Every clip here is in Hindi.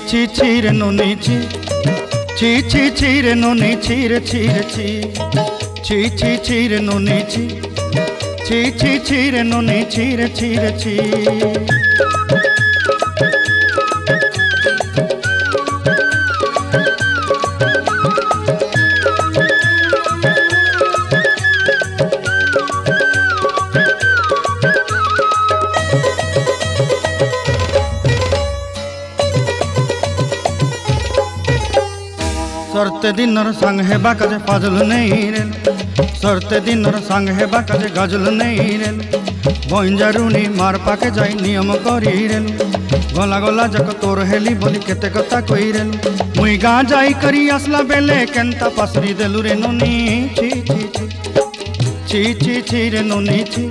ছি ছি রে নুনি ছি ছি ছি ছি রে নুনি ছি রে ছি রে ছি ছি ছি ছি রে নুনি ছি ছি ছি ছি রে নুনি ছি রে ছি রে ছি। सरते दिनर संग हेबा काजे फाजल नहीं रे सरते दिनर संग हेबा काजे गजल नहीं रे बंजारुनी मार पाके जाई नियम करी रे गला गला जक तोर हेली बोली केते कथा कही रे मुई गाँ जाई करी आसला बेले केंता पासरी देलु रे नुनी छी छी छी छी छी रे नुनी छी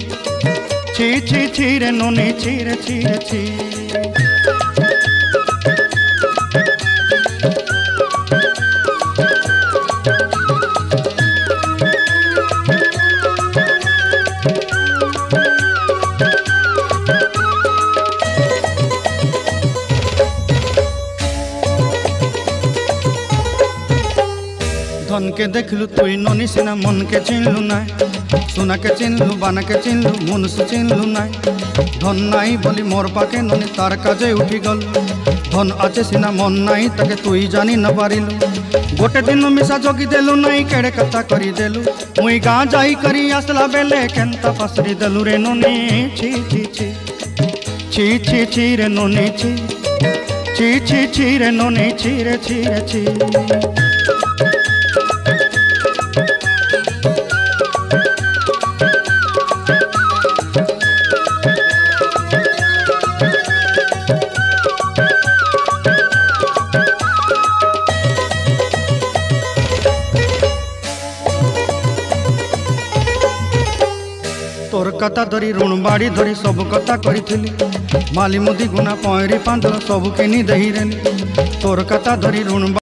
छी छी छी रे नुनी छी रे छी रे छी। धन के देखलु तुई ननी सिना मन के चिन्हलु ना सोना के चिन्हलु बाना के चिन्हलु मनुष्य चिन्हलु ना धन नाई बोली मोर पाके ननी तार काजे उठी गल धन आचे सिना मन नाई ताके तुई जानी न पारिलु गोटे दिन मिसा जोगी देलु नाई केड़े कथा करी देलु मुई गाँ जाई करी आसला बेले केंता पासरी देलु रे ननी छी छी छी छी छी छी रे ननी छी छी छी छी रे ननी छी रे छी रे छी। तोर कथा धरी ऋण बाड़ी धरी सब कथा करी माली मुदी गुना पहरी पांदर सब किनी दही रे तोर कथा धरी ऋण